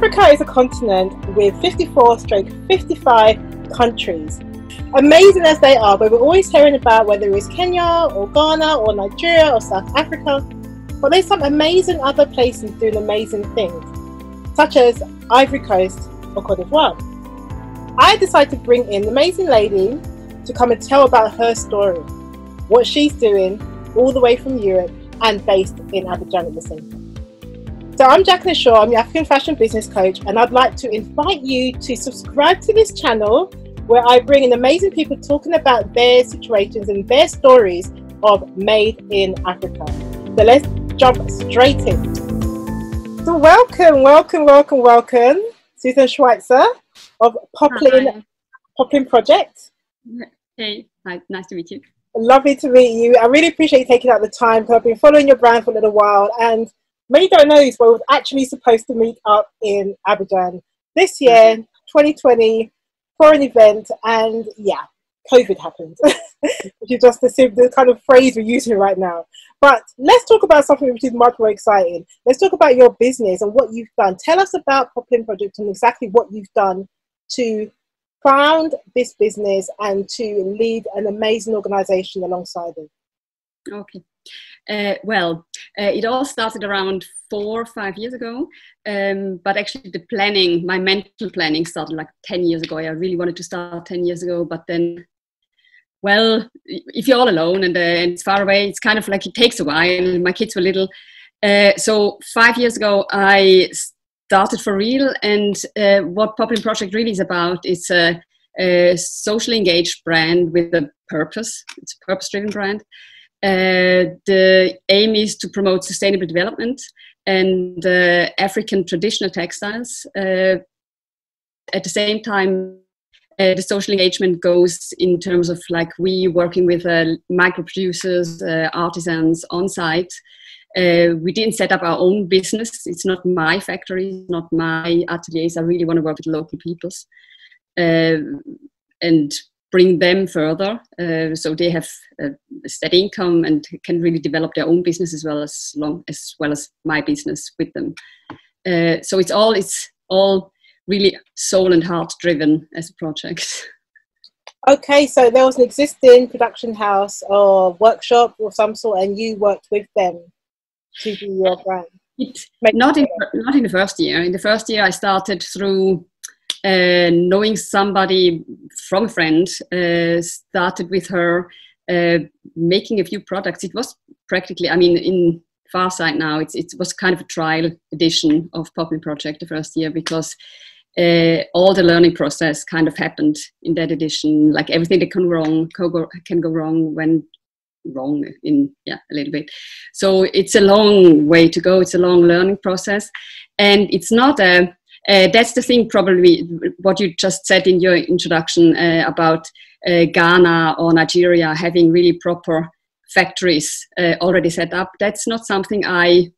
Africa is a continent with 54/55 countries. Amazing as they are, but we're always hearing about whether it's Kenya or Ghana or Nigeria or South Africa. But there's some amazing other places doing amazing things, such as Ivory Coast or Cote d'Ivoire. I decided to bring in an amazing lady to come and tell about her story, what she's doing all the way from Europe and based in Abidjan at the same time. So I'm Jacqueline Shaw, I'm the African fashion business coach, and I'd like to invite you to subscribe to this channel where I bring in amazing people talking about their situations and their stories of Made in Africa. So let's jump straight in. So welcome, Susann Schweitzer of Poplin Project. Hey, hi, nice to meet you. Lovely to meet you. I really appreciate you taking out the time, because I've been following your brand for a little while, and many don't know this, but we were actually supposed to meet up in Abidjan this year, 2020, for an event, and yeah, COVID happened, which is just the kind of phrase we're using right now. But let's talk about something which is much more exciting. Let's talk about your business and what you've done. Tell us about Poplin Project and exactly what you've done to found this business and to lead an amazing organization alongside it. Okay. It all started around 4 or 5 years ago, but actually the planning, my mental planning, started like 10 years ago. I really wanted to start 10 years ago, but then, well, if you're all alone and it's far away, it's kind of like it takes a while. My kids were little. So 5 years ago, I started for real, and what Poplin Project really is about is a socially engaged brand with a purpose. It's a purpose-driven brand. The aim is to promote sustainable development and African traditional textiles. At the same time, the social engagement goes in terms of like we working with micro producers, artisans on site. We didn't set up our own business. It's not my factory, not my ateliers. I really want to work with local peoples and bring them further, so they have a steady income and can really develop their own business as well as my business with them. So it's all really soul and heart driven as a project. Okay, so there was an existing production house or workshop of some sort, and you worked with them to do your brand. Not in the first year. In the first year, I started through knowing somebody from a friend, started with her making a few products. It was practically, I mean, in Farsight now, it was kind of a trial edition of Poplin Project the first year, because all the learning process kind of happened in that edition. Like everything that can go wrong went wrong a little bit. So it's a long way to go. It's a long learning process, and it's not a that's the thing, probably what you just said in your introduction about Ghana or Nigeria having really proper factories already set up. That's not something I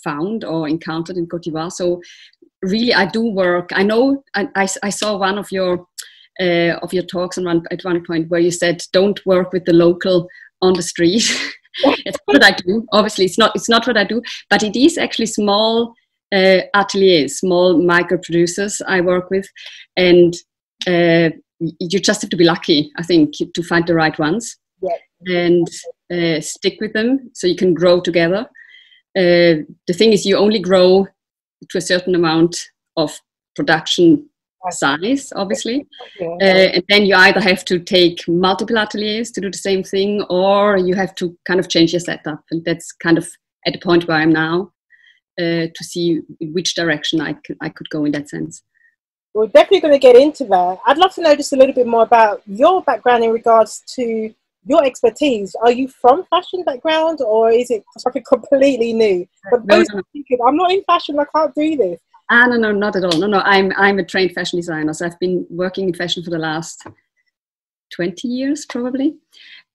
found or encountered in Cote d'Ivoire. So really, I do work. I know I saw one of your talks at one point where you said don't work with the local on the street. It's not what I do. Obviously, it's not what I do, but it is actually small ateliers, small micro producers I work with, and you just have to be lucky, I think, to find the right ones. And stick with them so you can grow together. The thing is, you only grow to a certain amount of production size, obviously, and then you either have to take multiple ateliers to do the same thing, or you have to kind of change your setup, and that's kind of at the point where I'm now. To see which direction I could go in that sense. We're definitely going to get into that. I'd love to know just a little bit more about your background in regards to your expertise. Are you from fashion background, or is it something completely new? But No. Thinking, I'm not in fashion, I can't do this. No, not at all. No, I'm a trained fashion designer. So I've been working in fashion for the last 20 years, probably.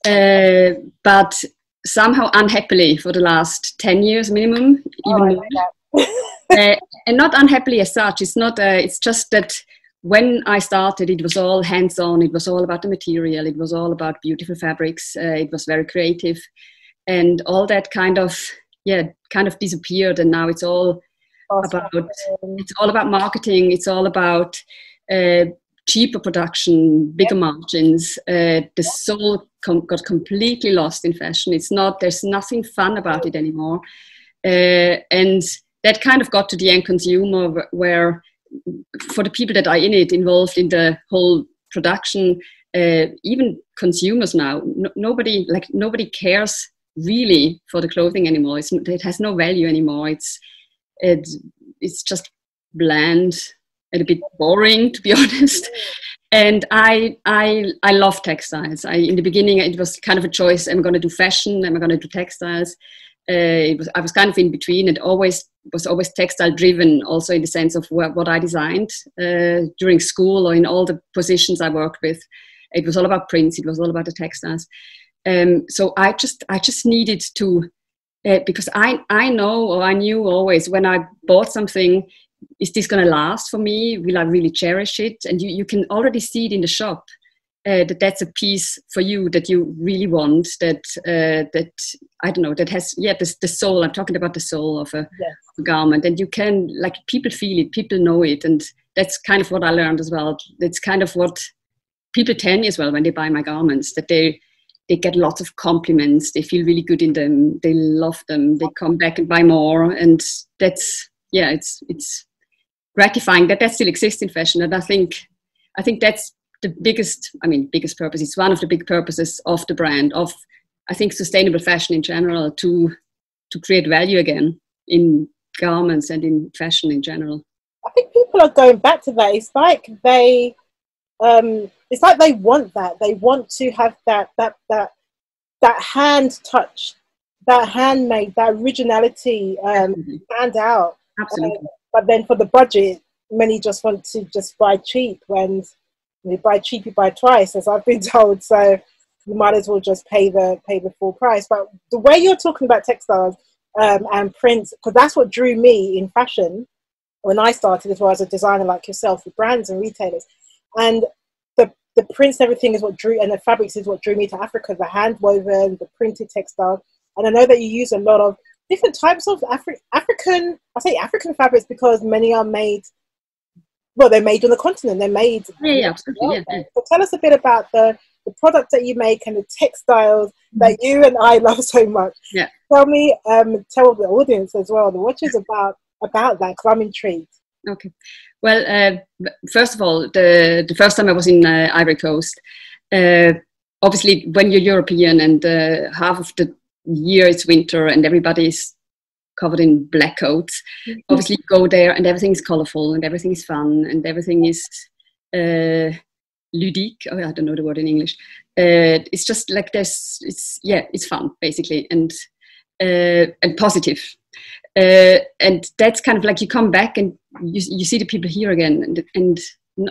But somehow unhappily for the last 10 years minimum, even more. And not unhappily as such. It's not. It's just that when I started, it was all hands-on. It was all about the material. It was all about beautiful fabrics. It was very creative, and all that kind of disappeared. And now it's all it's all about marketing. It's all about cheaper production, bigger margins. The soul got completely lost in fashion. There's nothing fun about it anymore. And that kind of got to the end consumer, where for the people that are involved in the whole production, even consumers now, nobody cares really for the clothing anymore. It has no value anymore. It's just bland and a bit boring, to be honest. And I love textiles. In the beginning, it was kind of a choice: am I going to do fashion? Am I going to do textiles? I was kind of in between, and was always textile driven, also in the sense of what I designed during school or in all the positions I worked with. It was all about prints. It was all about the textiles. So I just needed to, because I know, or I knew always when I bought something, is this going to last for me? Will I really cherish it? And you can already see it in the shop. That's a piece for you that you really want, that I don't know, that has the soul. I'm talking about the soul of a garment, and you can, like, people feel it, people know it, and that's kind of what I learned as well. It's kind of what people tell me as well when they buy my garments, that they get lots of compliments, they feel really good in them, they love them, they come back and buy more, and that's it's gratifying that still exists in fashion. And I think that's the biggest purpose. It's one of the big purposes of the brand, of, I think, sustainable fashion in general, to create value again in garments and in fashion in general. I think people are going back to that. It's like they want that. They want to have that hand touch, that handmade, that originality stand out. Absolutely. But then for the budget, many just want to just buy cheap. When you buy cheap, you buy twice, as I've been told. So you might as well just pay the full price. But the way you're talking about textiles and prints, because that's what drew me in fashion when I started as well as a designer like yourself, with brands and retailers. And the prints and everything is what drew, and the fabrics is what drew me to Africa, the hand woven, the printed textile. And I know that you use a lot of different types of African fabrics, because many are made, well, they're made on the continent. They're made. Absolutely. So tell us a bit about the products that you make and the textiles that you and I love so much. Yeah. Tell me, tell the audience as well, the watchers, about that, because I'm intrigued. Okay. Well, first of all, the first time I was in Ivory Coast, obviously when you're European and half of the year it's winter and everybody's covered in black coats, obviously you go there and everything is colorful and everything is fun and everything is ludique. Oh, I don't know the word in English. It's just like it's fun basically, and positive. And that's kind of like, you come back and you see the people here again, and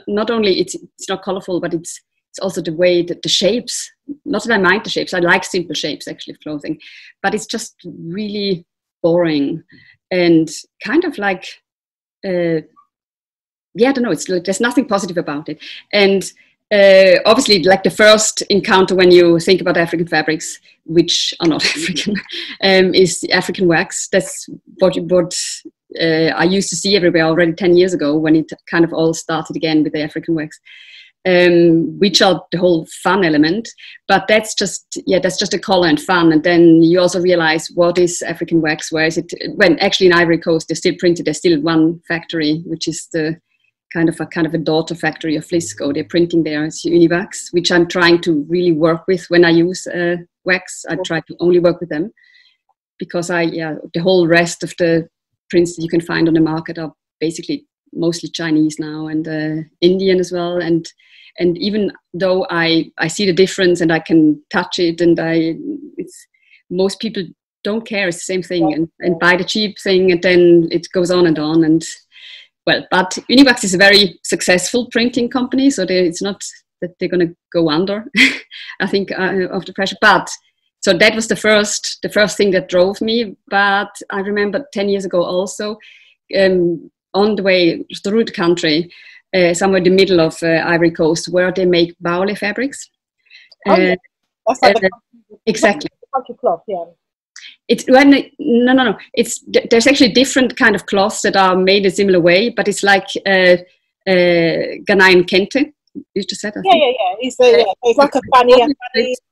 not only it's not colorful, but it's also the way that the shapes, not that I mind the shapes, I like simple shapes actually of clothing, but it's just really boring and kind of like I don't know, it's like there's nothing positive about it. And obviously, like the first encounter when you think about African fabrics, which are not African, is African wax. That's what I used to see everywhere already 10 years ago, when it kind of all started again with the African wax, which are the whole fun element. But that's just a color and fun. And then you also realize, what is African wax? Where is it? When actually in Ivory Coast, they're still printed. There's still one factory, which is the kind of a daughter factory of Flisco. They're printing there. It's Univax, which I'm trying to really work with when I use wax. I try to only work with them, because the whole rest of the prints that you can find on the market are basically mostly Chinese now, and Indian as well. And even though I see the difference and I can touch it, and most people don't care. It's the same thing, and buy the cheap thing, and then it goes on and on. And well, but Univax is a very successful printing company, so it's not that they're going to go under, I think, of the pressure. But so that was the first thing that drove me. But I remember 10 years ago also, on the way through the country, somewhere in the middle of Ivory Coast, where they make baoule fabrics. That's like exactly. the country cloth, yeah. No. There's actually different kind of cloths that are made a similar way, but it's like Ghanaian kente. You just said that. It's like a fanny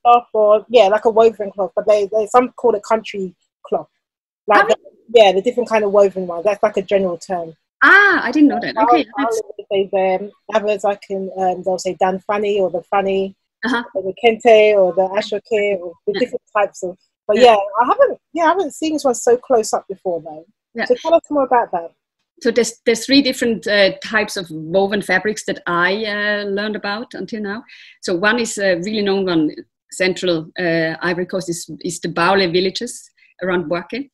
cloth, or like a woven cloth, but they some call it country cloth. Like the different kind of woven ones. That's like a general term. I didn't know that. Okay. Others I can they'll say Dan Fanny or the Fanny, or the Kente or the Ashoke, or the different types of. But I haven't seen this one so close up before though. Yeah. So tell us more about that. So there's 3 different types of woven fabrics that I learned about until now. So one is a really known one, central Ivory Coast, is the baoule villages around Bouaké,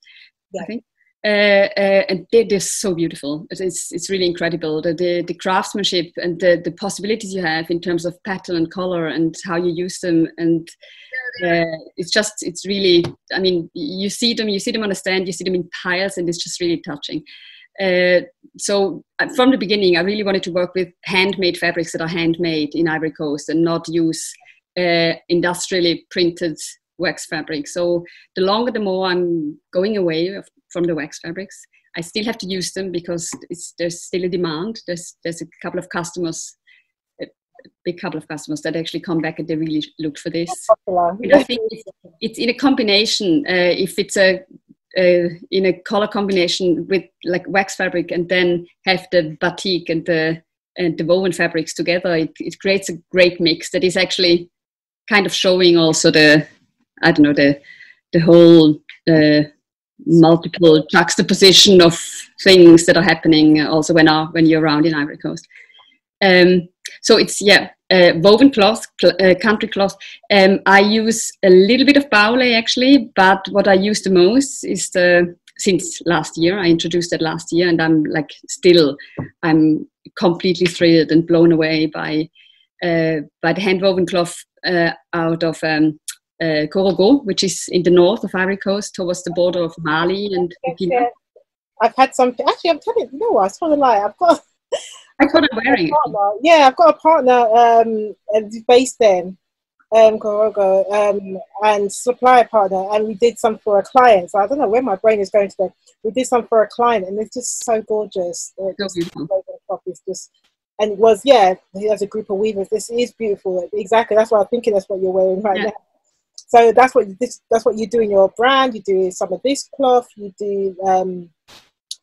I think. And they're so beautiful. It's really incredible. The craftsmanship and the possibilities you have in terms of pattern and color and how you use them. And it's really, I mean, you see them on a stand, you see them in piles, and it's just really touching. So from the beginning, I really wanted to work with handmade fabrics that are handmade in Ivory Coast and not use industrially printed wax fabric. So the longer, the more I'm going away from the wax fabrics. I still have to use them because there's still a demand. There's a couple of customers, a big couple of customers that actually come back and they really look for this. And I think it's in a combination. If it's in a color combination with like wax fabric and then have the batik and the woven fabrics together, it creates a great mix that is actually kind of showing also the whole multiple juxtaposition of things that are happening also when you're around in Ivory Coast. So it's woven cloth, country cloth. I use a little bit of baoule actually, but what I use the most is since last year. I introduced that last year, and I'm completely thrilled and blown away by the hand woven cloth out of Korogo, which is in the north of Ivory Coast, towards the border of Mali and Burkina. I've had some. Actually, I'm telling you, no, I told a lie. I thought I'm wearing it. Yeah, I've got a partner based there, Korogo, and supplier partner, and we did some for a client. So I don't know where my brain is going today. We did some for a client, and it's just so gorgeous. So beautiful. It's just, and it was, he has a group of weavers. This is beautiful. Exactly. That's what I'm thinking. That's what you're wearing right now. So that's what you do in your brand. You do some of this cloth. You do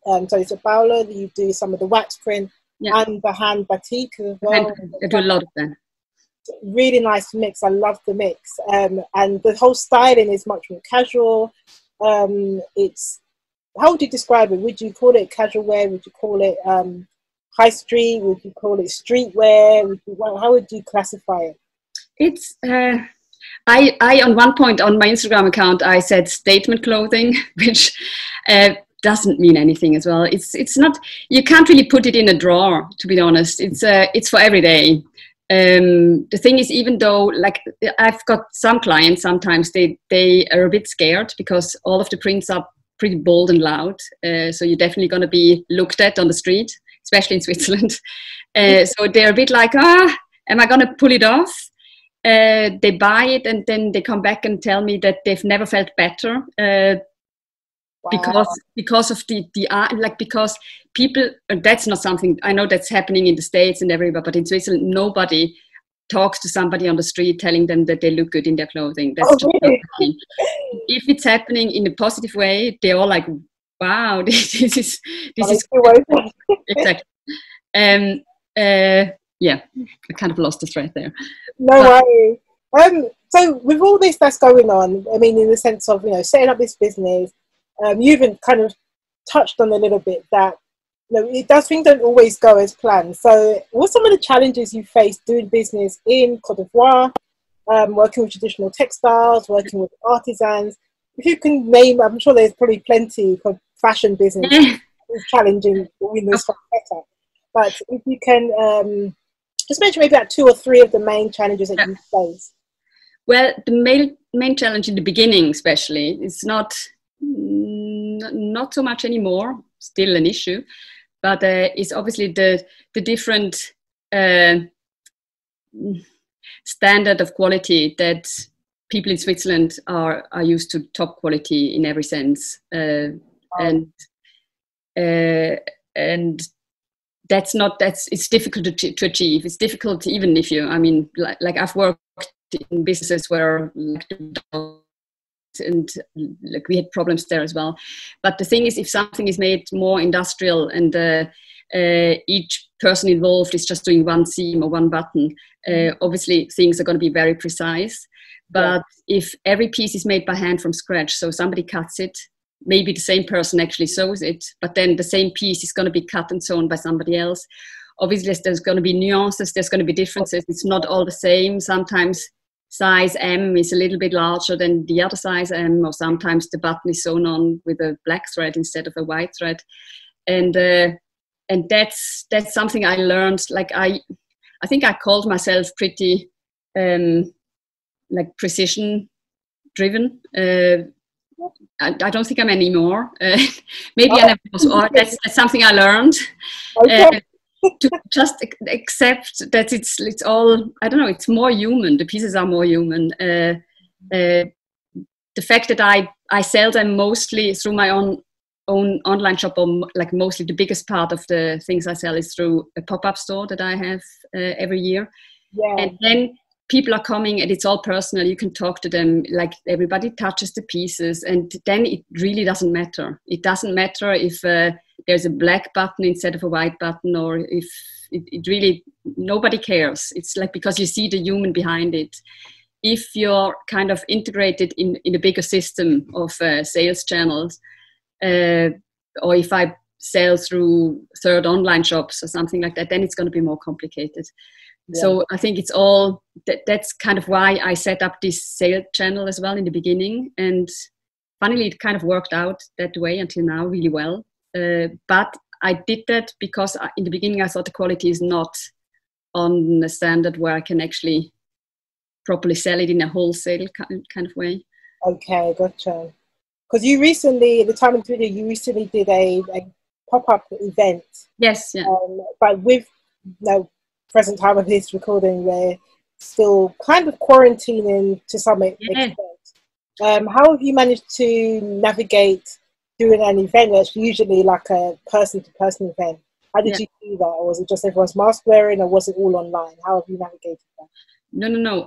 so it's a baoule. You do some of the wax print and the hand batik as well. I do a lot of that. Really nice mix. I love the mix, and the whole styling is much more casual. It's, how would you describe it? Would you call it casual wear? Would you call it high street? Would you call it streetwear? How would you classify it? It's I on one point on my Instagram account I said statement clothing, which doesn't mean anything as well. It's not, you can't really put it in a drawer, to be honest. It's for every day. The thing is, even though, like, I've got some clients, sometimes they are a bit scared because all of the prints are pretty bold and loud. So you're definitely going to be looked at on the street, especially in Switzerland. So they're a bit like, am I going to pull it off? They buy it and then they come back and tell me that they've never felt better. Because of the art, like, because people, that's not something, I know that's happening in the States and everywhere, but in Switzerland nobody talks to somebody on the street telling them that they look good in their clothing. That's just not happening. If it's happening in a positive way, they're all like, wow, this is exactly. I kind of lost the thread there. No worries. So with all this that's going on, I mean, in the sense of, setting up this business, you even kind of touched on a little bit that, things don't always go as planned. So what are some of the challenges you face doing business in Côte d'Ivoire, working with traditional textiles, working with artisans? If you can name, I'm sure there's probably plenty for fashion business. It's challenging in this sector. But if you can just mention maybe about 2 or 3 of the main challenges that you face. Well, the main challenge in the beginning, especially, is not so much anymore, still an issue, but it's obviously the different standard of quality that people in Switzerland are used to top quality in every sense, and it's difficult to achieve. It's difficult even if you, I mean, like I've worked in businesses where and like we had problems there as well. But the thing is, if something is made more industrial and each person involved is just doing one seam or one button, obviously things are going to be very precise. But if every piece is made by hand from scratch, so somebody cuts it, maybe the same person actually sews it, but then the same piece is going to be cut and sewn by somebody else. Obviously, there's going to be nuances, there's going to be differences. It's not all the same. Sometimes size M is a little bit larger than the other size M, or sometimes the button is sewn on with a black thread instead of a white thread. And that's something I learned. Like I think I called myself pretty like precision driven. I don't think I'm anymore. Maybe I never was, or that's something I learned. To just accept that it's all, I don't know, it's more human. The pieces are more human. The fact that I sell them mostly through my own online shop, or like mostly the biggest part of the things I sell is through a pop-up store that I have every year. Yeah. And then people are coming and it's all personal. You can talk to them, like everybody touches the pieces, and then it really doesn't matter. It doesn't matter if there's a black button instead of a white button, or if it really, nobody cares. It's like, because you see the human behind it. If you're kind of integrated in a bigger system of sales channels, or if I sell through third online shops or something like that, then it's going to be more complicated. Yeah. So I think it's all, that's kind of why I set up this sales channel as well in the beginning. And funnily, it kind of worked out that way until now really well. But I did that because in the beginning I thought the quality is not on a standard where I can actually properly sell it in a wholesale kind of way. Okay, gotcha. Because you recently, at the time of the video, you recently did a pop-up event. Yes, yeah. But with present time of this recording, we're still kind of quarantining to some extent. How have you managed to navigate doing an event that's usually like a person-to-person event? How did you do that? Or was it just everyone's mask wearing, or was it all online? How have you navigated that? No.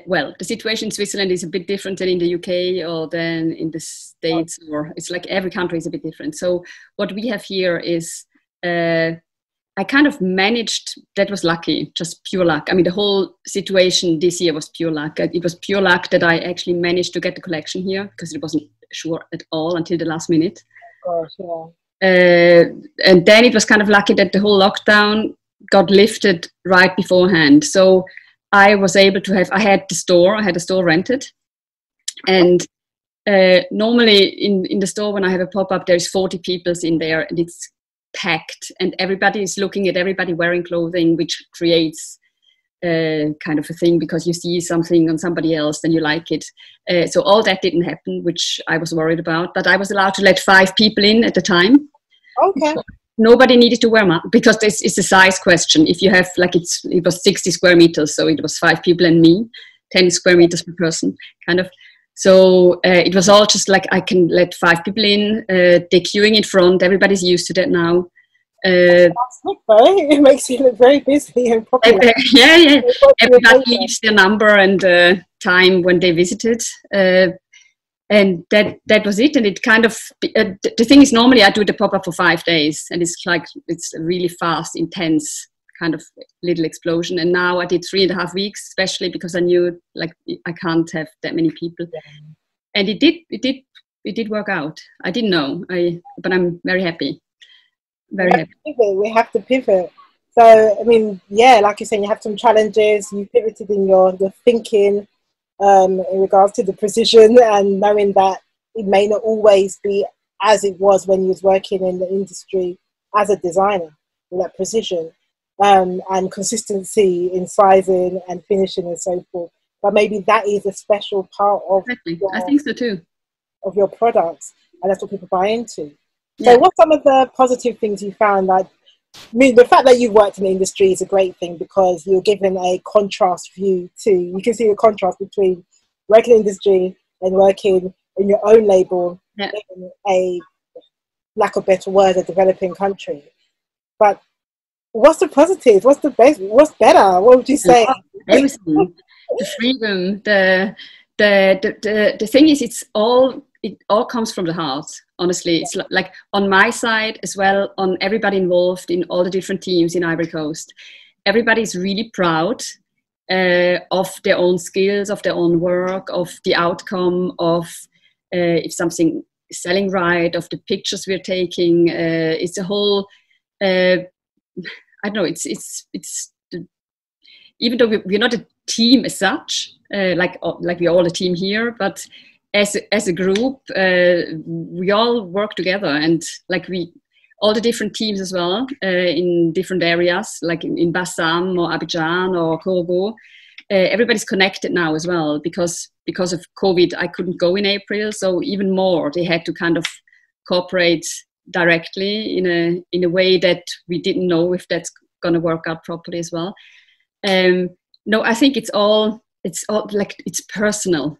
Well, the situation in Switzerland is a bit different than in the UK or than in the States, or it's like every country is a bit different. So what we have here is, I kind of managed, that was lucky, just pure luck. I mean, the whole situation this year was pure luck. It was pure luck that I actually managed to get the collection here, because it wasn't sure at all until the last minute. Of course, yeah. And then it was kind of lucky that the whole lockdown got lifted right beforehand. So I was able to have, I had a store rented. And normally in the store, when I have a pop-up, there's 40 people in there and it's packed, and everybody is looking at everybody wearing clothing, which creates kind of a thing, because you see something on somebody else and you like it. So all that didn't happen, which I was worried about, but I was allowed to let 5 people in at the time. Okay. Nobody needed to wear mask, because this is a size question. If you have, like, it was 60 square meters, so it was 5 people and me, 10 square meters per person, kind of. So it was all just like, I can let 5 people in, they're queuing in front, everybody's used to that now. It makes you look very busy and popular. Yeah. Everybody leaves their number and time when they visited. And that was it. And it kind of, the thing is, normally I do the pop-up for 5 days, and it's like, it's a really fast, intense kind of little explosion. And now I did 3.5 weeks, especially because I knew, like, I can't have that many people. Yeah. And it did work out. I didn't know, but I'm very happy. Very happy. We have to pivot. So, I mean, yeah, like you're saying, you have some challenges. You pivoted in your thinking in regards to the precision, and knowing that it may not always be as it was when you was working in the industry as a designer, with that precision and consistency in sizing and finishing and so forth. But maybe that is a special part of I think so too. Of your products, and that's what people buy into. So what's some of the positive things you found? Like, mean, the fact that you've worked in the industry is a great thing because you're given a contrast view too. You can see the contrast between working in the industry and working in your own label in a, lack of better word, a developing country. But what's the positive? What's the best? What's better? What would you say? Everything, the freedom, the thing is, it all comes from the heart. Honestly, it's like on my side as well, on everybody involved in all the different teams in Ivory Coast. Everybody's really proud of their own skills, of their own work, of the outcome, of if something is selling right, of the pictures we're taking. It's a whole. I don't know. It's even though we're not a team as such, like we're all a team here, but as a group, we all work together, and like all the different teams as well in different areas, like in Bassam or Abidjan or Kogo. Everybody's connected now as well because of COVID. I couldn't go in April, so even more they had to kind of cooperate directly in a way that we didn't know if that's going to work out properly as well. No, I think it's all like it's personal,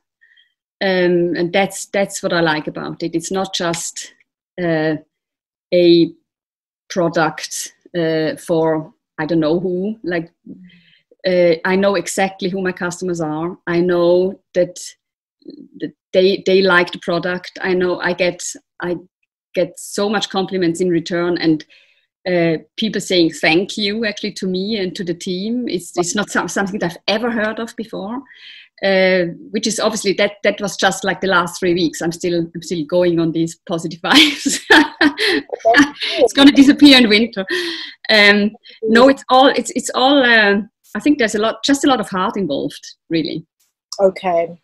and that's what I like about it. It's not just a product for I don't know who. Like I know exactly who my customers are. I know that they like the product. I know I get so much compliments in return, and people saying thank you actually to me and to the team. It's not something that I've ever heard of before, which is obviously that was just like the last 3 weeks. I'm still going on these positive vibes. It's going to disappear in winter. No, it's all. I think there's a lot of heart involved, really. Okay.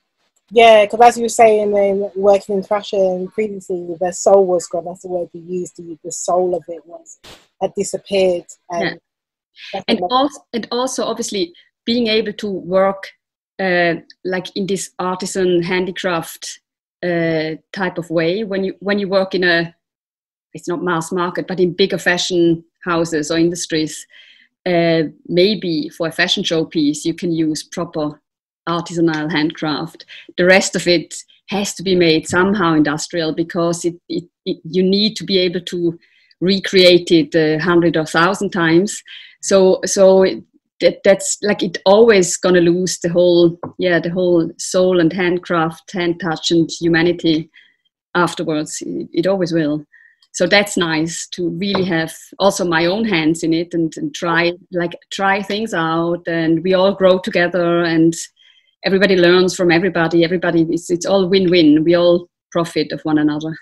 Yeah, because as you were saying, working in fashion previously, the soul was gone. That's the word you used. The soul of it had disappeared. And also, obviously, being able to work like in this artisan handicraft type of way. When you work in it's not mass market, but in bigger fashion houses or industries, maybe for a fashion show piece, you can use proper artisanal handcraft. The rest of it has to be made somehow industrial because you need to be able to recreate it 100 or 1,000 times. So that's like it always gonna lose the whole soul and handcraft, hand touch and humanity afterwards. It always will. So that's nice to really have also my own hands in it and try things out, and we all grow together and everybody learns from everybody. It's all win-win. We all profit of one another.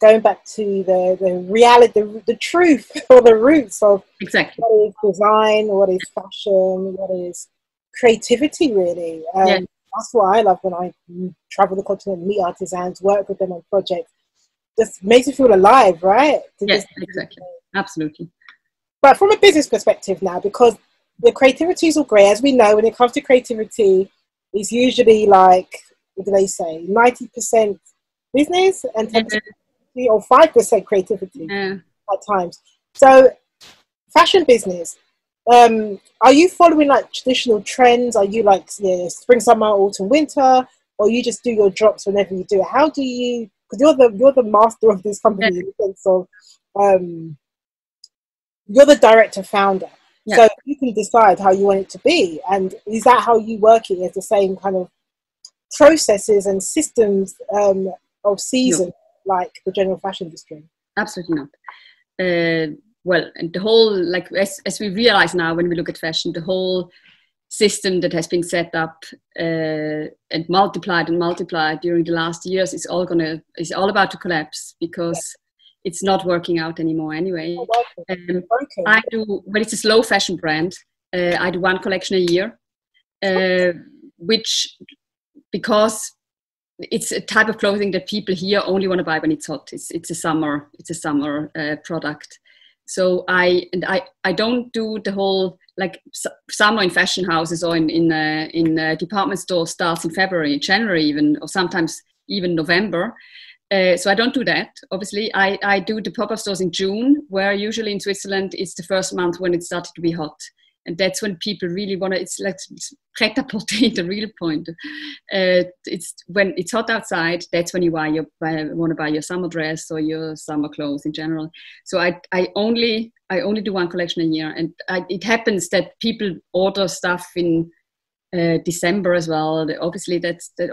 Going back to the reality, the truth or the roots of exactly what is design, what is fashion, what is creativity, really. That's what I love when I travel the continent, meet artisans, work with them on projects. Just makes you feel alive, right? Yes, exactly. Absolutely. But from a business perspective now, because the creativity is all great, as we know, when it comes to creativity, it's usually like, what do they say, 90% business and 10% or 5% creativity at times. So fashion business, are you following like traditional trends? Are you like spring, summer, autumn, winter, or you just do your drops whenever you do it? How do you, because you're the master of this company in the sense of you're the director founder. Yeah. So you can decide how you want it to be. And is that how you work it? Is the same kind of processes and systems of season like the general fashion industry? Absolutely not. Well, the whole, like as we realize now when we look at fashion, the whole system that has been set up and multiplied during the last years is all about to collapse because it's not working out anymore anyway. I do, when it's a slow fashion brand, I do one collection a year, which, because it's a type of clothing that people here only want to buy when it's hot. It's a summer product. So I don't do the whole, like summer in fashion houses or in department stores starts in February, January even, or sometimes even November. So I don't do that. Obviously, I do the pop-up stores in June, where usually in Switzerland it's the first month when it started to be hot, and that's when people really want to. It's like prêt-à-porter, the real point. It's when it's hot outside. That's when you want to buy your summer dress or your summer clothes in general. So I only do one collection a year, and it happens that people order stuff in December as well. Obviously,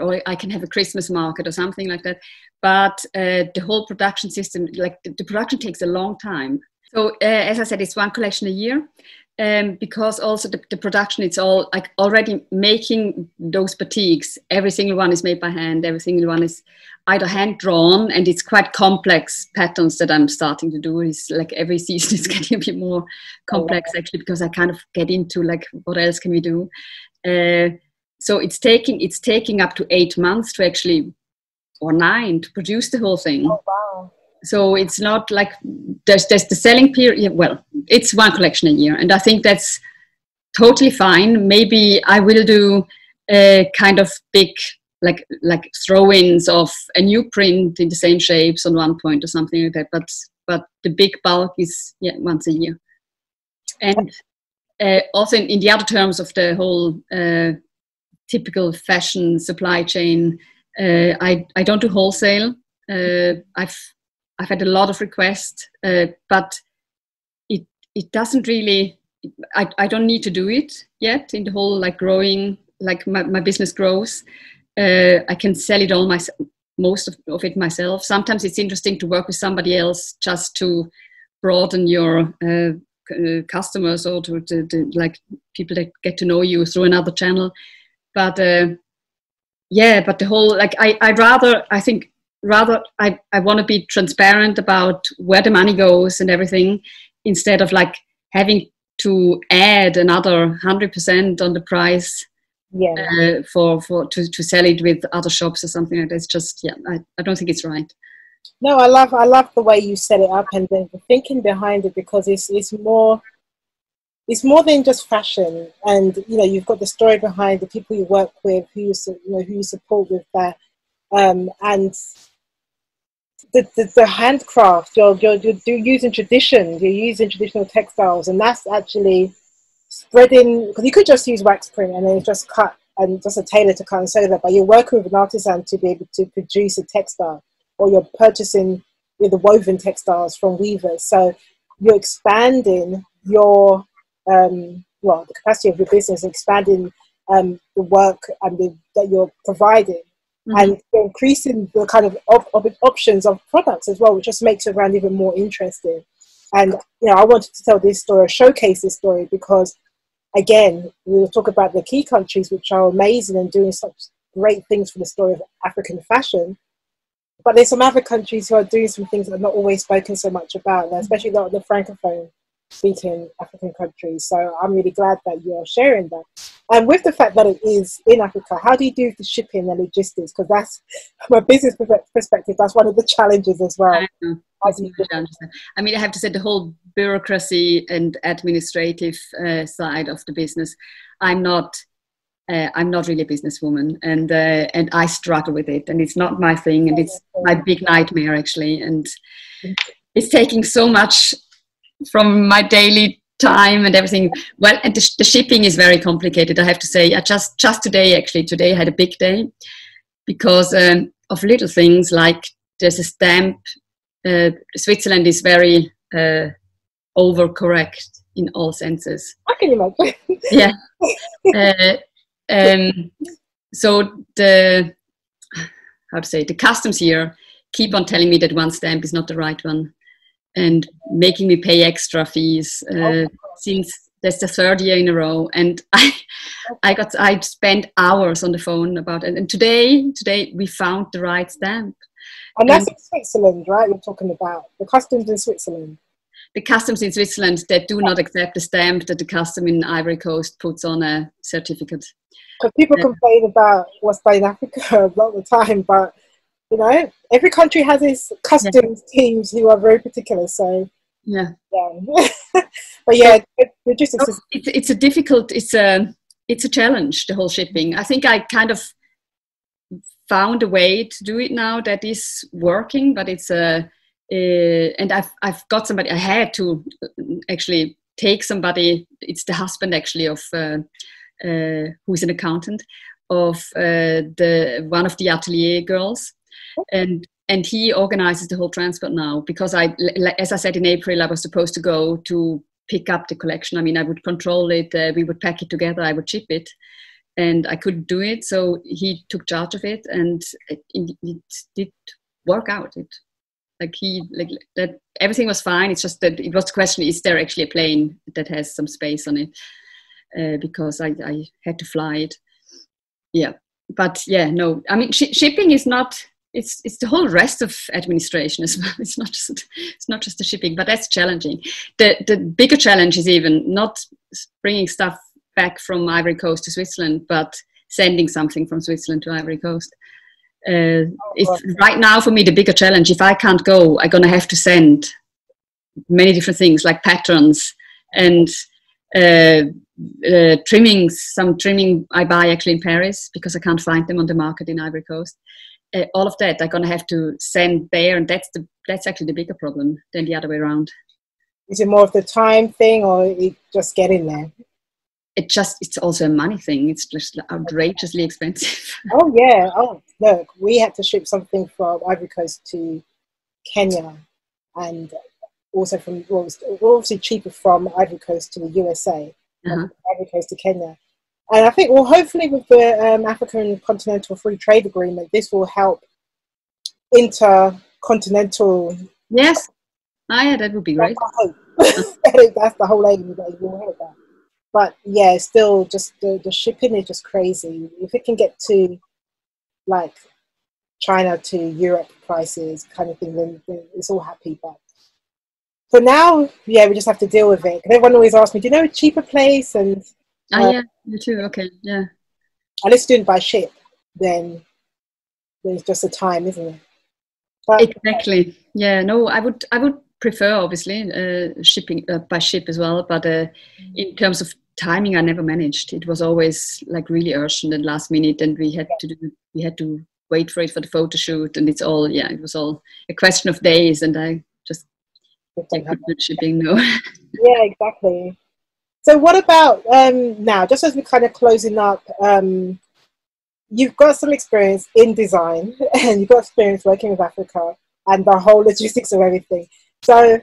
or I can have a Christmas market or something like that. But the whole production system, like the production takes a long time. So as I said, it's one collection a year. Because also the production, it's all like already making those batiks. Every single one is made by hand. Every single one is either hand drawn, and it's quite complex patterns that I'm starting to do. It's like every season it's getting a bit more complex actually, because I kind of get into like, what else can we do? So it's taking up to 8 months to actually, or 9, to produce the whole thing. Oh, wow. So it's not like there's the selling period. Well, it's one collection a year, and I think that's totally fine. Maybe I will do a kind of big like throw-ins of a new print in the same shapes on one point or something like that. But the big bulk is once a year. And also in the other terms of the whole typical fashion supply chain, I don't do wholesale. I've had a lot of requests, but it doesn't really, I don't need to do it yet in the whole like growing, like my business grows. I can sell it all most of it myself. Sometimes it's interesting to work with somebody else just to broaden your customers, or to like people that get to know you through another channel. But but the whole, like I want to be transparent about where the money goes and everything, instead of like having to add another 100% on the price to sell it with other shops or something like that. It's just, I don't think it's right. No, I love the way you set it up and the thinking behind it, because it's more than just fashion. And you've got the story behind the people you work with, who you support with that, and the handcraft. You're using tradition. You're using traditional textiles, and that's actually spreading. Because you could just use wax print and then just cut, and just a tailor to cut and sew that, but you're working with an artisan to be able to produce a textile, or you're purchasing the woven textiles from weavers. So you're expanding your the capacity of your business, expanding the work that you're providing. Mm-hmm. And you're increasing the kind of options of products as well, which just makes it around even more interesting. And I wanted to tell this story, showcase this story, because again, we will talk about the key countries, which are amazing and doing such great things for the story of African fashion. But there's some other countries who are doing some things that are not always spoken so much about, especially not the Francophone speaking African countries. So I'm really glad that you're sharing that. And with the fact that it is in Africa, how do you do the shipping and logistics? Because that's, from a business perspective, that's one of the challenges as well. I mean, I have to say, the whole bureaucracy and administrative side of the business, I'm not really a businesswoman, and I struggle with it, and it's not my thing, and it's my big nightmare actually, and it's taking so much from my daily time and everything. Well, and the shipping is very complicated, I have to say. I just today I had a big day because of little things, like there's a stamp. Switzerland is very overcorrect in all senses. I can imagine. Yeah. So the customs here keep on telling me that one stamp is not the right one, and making me pay extra fees since that's the 3rd year in a row. And I spent hours on the phone about it. And today we found the right stamp. And that's in Switzerland, right? You're talking about the customs in Switzerland. The customs in Switzerland, that do not accept the stamp that the custom in Ivory Coast puts on a certificate. Because people complain about what's done in Africa a lot of the time, but every country has its customs teams who are very particular. So but logistics is... it's a challenge, the whole shipping. I think I kind of found a way to do it now that is working, but it's and I've got somebody. I had to actually take somebody. It's the husband actually of who's an accountant of the one of the atelier girls, and he organizes the whole transport now, because as I said in April, I was supposed to go to pick up the collection. I mean, I would control it. We would pack it together. I would ship it. And I couldn't do it, so he took charge of it, and it did work out. That everything was fine. It's just that it was the question: is there actually a plane that has some space on it? Because I had to fly it. Yeah, but yeah, no. I mean, shipping is not. It's the whole rest of administration as well. It's not just the shipping, but that's challenging. The bigger challenge is even not bringing stuff back from Ivory Coast to Switzerland, but sending something from Switzerland to Ivory Coast. It's right now for me the bigger challenge. If I can't go, I'm gonna have to send many different things like patterns and trimmings. Some trimming I buy actually in Paris because I can't find them on the market in Ivory Coast. All of that I'm gonna have to send there, and that's actually the bigger problem than the other way around. Is it more of the time thing, or it just getting there? It's also a money thing. It's just outrageously expensive. Oh yeah. Oh look, we had to ship something from Ivory Coast to Kenya, and also from, well, it was obviously cheaper from Ivory Coast to the USA, Ivory Coast to Kenya. And I think, well, hopefully with the African Continental Free Trade Agreement, this will help intercontinental. Yes, yeah, that would be great. That's the whole aim, that will help that. But yeah, still, just the shipping is just crazy. If it can get to like China to Europe prices kind of thing, then it's all happy. But for now, yeah, we just have to deal with it. And everyone always asks me, do you know a cheaper place? And yeah, you too. Okay, yeah. Unless you're doing it by ship, then there's just a time, isn't it? But, exactly. Yeah. No, I would prefer obviously shipping by ship as well. But in terms of timing, I never managed. It was always like really urgent and last minute, and we had to wait for it for the photo shoot, and it was all a question of days, and I couldn't do shipping. No. Yeah, exactly. So what about now, just as we're kind of closing up, you've got some experience in design and you've got experience working with Africa and the whole logistics of everything. So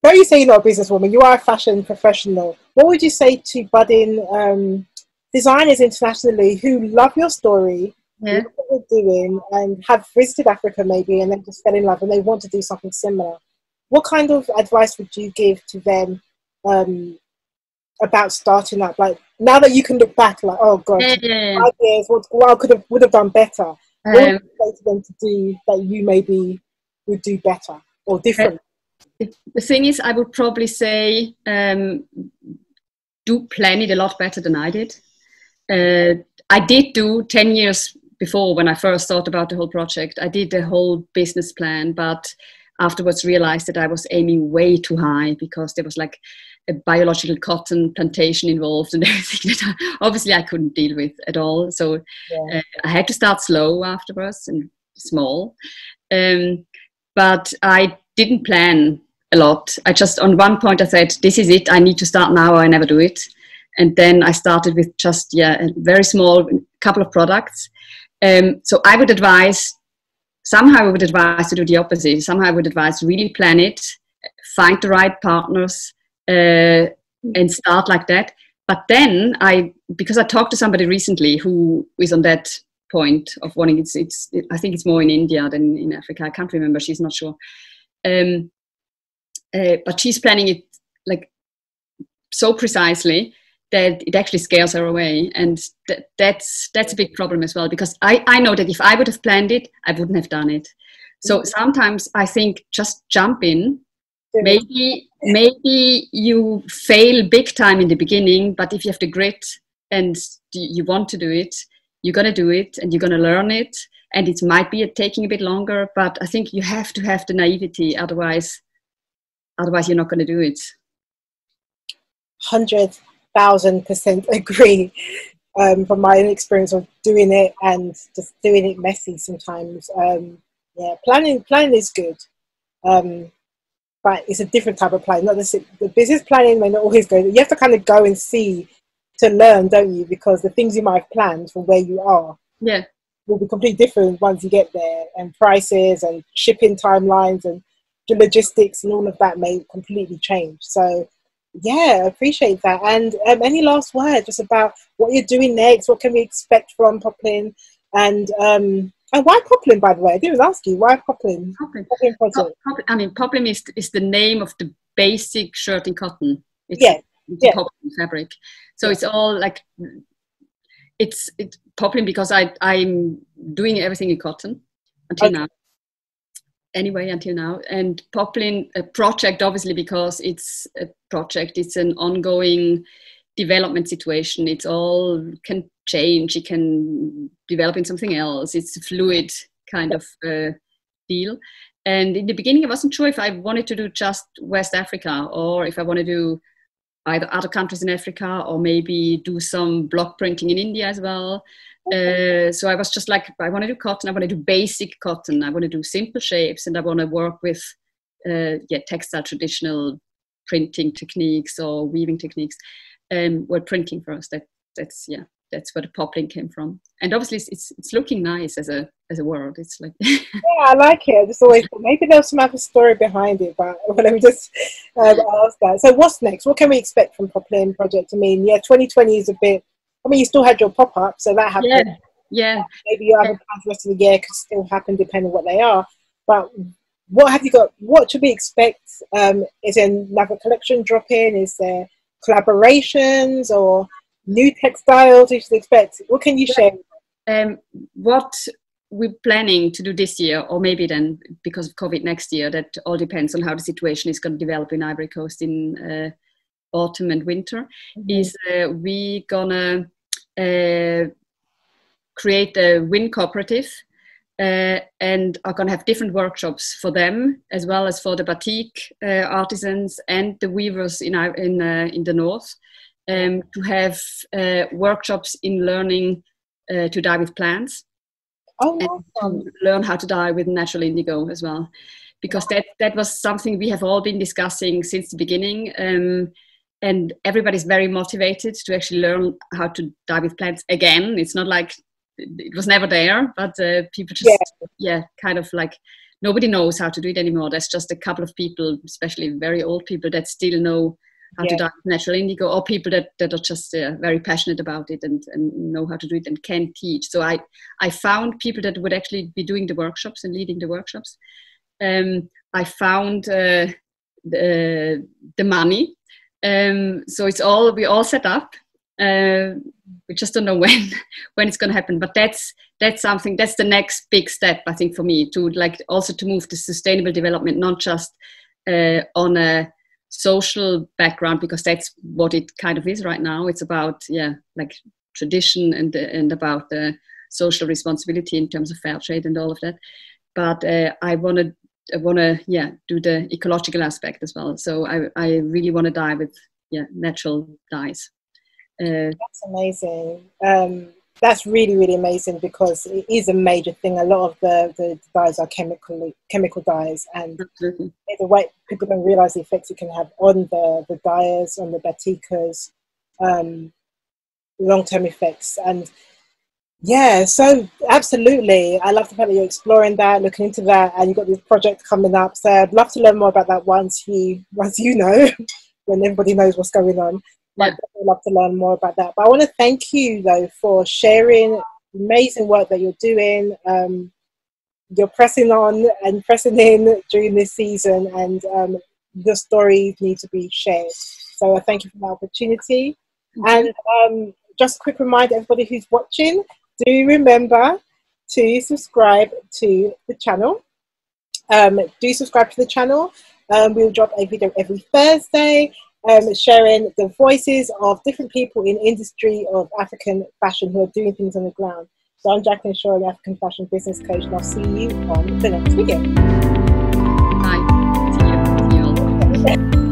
though you say you're not a businesswoman, you are a fashion professional. What would you say to budding designers internationally who love your story, love what you're doing, and have visited Africa maybe and then just fell in love and they want to do something similar? What kind of advice would you give to them about starting up? Like, now that you can look back, like, oh god, 5 years, what I would have done better. What would you say to them to do that you maybe would do better or different? The thing is, I would probably say do plan it a lot better than I did. I did do 10 years before, when I first thought about the whole project, I did a whole business plan, but afterwards realized that I was aiming way too high because there was like a biological cotton plantation involved and everything that obviously I couldn't deal with at all. So I had to start slow afterwards and small. But I didn't plan a lot. I just, on one point I said, this is it, I need to start now or I never do it. And then I started with just, a very small couple of products. So I would advise, somehow I would advise to do the opposite. Somehow I would advise really plan it, find the right partners, and start like that. But then because I talked to somebody recently who is on that point of wanting, I think it's more in India than in Africa. I can't remember. She's not sure. But she's planning it like so precisely that it actually scares her away. And that's a big problem as well, because I know that if I would have planned it, I wouldn't have done it. So sometimes I think just jump in. Maybe you fail big time in the beginning, but if you have the grit and you want to do it, you're going to do it and you're going to learn it. And it might be taking a bit longer, but I think you have to have the naivety. Otherwise you're not going to do it. 100,000% agree. from my own experience of doing it and just doing it messy sometimes. Yeah, planning is good, but it's a different type of planning. Not the business planning may not always go. You have to kind of go and see to learn, don't you? Because the things you might have planned from where you are, yeah, will be completely different once you get there, and prices and shipping timelines and the logistics and all of that may completely change. So yeah, I appreciate that. And any last word just about what you're doing next? What can we expect from Poplin? And why Poplin, by the way? I didn't ask you, why Poplin? Poplin Project. I mean, Poplin is the name of the basic shirt in cotton. It's a poplin fabric. So it's all like, it's Poplin because I'm doing everything in cotton until now. Anyway, until now. And Poplin Project, obviously, because it's a project, it's an ongoing development situation. It's all can change, it can develop in something else. It's a fluid kind of deal. And in the beginning, I wasn't sure if I wanted to do just West Africa or if I want to do either other countries in Africa or maybe do some block printing in India as well. So I was just like, I want to do cotton, I want to do basic cotton, I want to do simple shapes, and I want to work with textile traditional printing techniques or weaving techniques. Well, printing first, that's where the Poplin came from. And obviously it's looking nice as a word. It's like yeah, I like it. I just always thought maybe there's some other story behind it, but let me just ask that. So what's next? What can we expect from Poplin Project? I mean, 2020 is a bit, I mean, you still had your pop-up, so that happened. Yeah. Maybe your other plans the rest of the year could still happen depending on what they are. But what have you got? What should we expect? Is there another collection drop-in? Is there collaborations or new textiles you should expect? What can you share? What we're planning to do this year, or maybe then because of COVID next year, that all depends on how the situation is going to develop in Ivory Coast in autumn and winter, is we gonna create a wind cooperative and are gonna have different workshops for them as well as for the batik artisans and the weavers in the north, to have workshops in learning to dye with plants. And to learn how to dye with natural indigo as well, because that was something we have all been discussing since the beginning. And everybody's very motivated to actually learn how to dye with plants again. It's not like it was never there, but people just, kind of like, nobody knows how to do it anymore. There's just a couple of people, especially very old people, that still know how to dye with natural indigo, or people that are just very passionate about it and know how to do it and can teach. So I found people that would actually be doing the workshops and leading the workshops. I found the money. So we all set up. We just don't know when it's going to happen. But that's something. That's the next big step, I think, for me, to like also to move to sustainable development, not just on a social background, because that's what it kind of is right now. It's about like tradition and about the social responsibility in terms of fair trade and all of that. But I want to do the ecological aspect as well. So I really want to dye with natural dyes. That's amazing. That's really, really amazing, because it is a major thing. A lot of the dyes are chemical dyes, and the way people don't realize the effects it can have on the dyers, on the batikers, long-term effects. And so absolutely, I love the fact that you're exploring that, looking into that, and you've got this project coming up. So I'd love to learn more about that once you know, when everybody knows what's going on. I'd love to learn more about that. But I want to thank you, though, for sharing the amazing work that you're doing. You're pressing on and pressing in during this season, and your stories need to be shared. So I thank you for the opportunity. And just a quick reminder, everybody who's watching, do remember to subscribe to the channel. Do subscribe to the channel. We'll drop a video every Thursday, sharing the voices of different people in industry of African fashion who are doing things on the ground. So I'm Jacqueline Shaw, the African Fashion Business Coach, and I'll see you on the next video. Bye. See you all.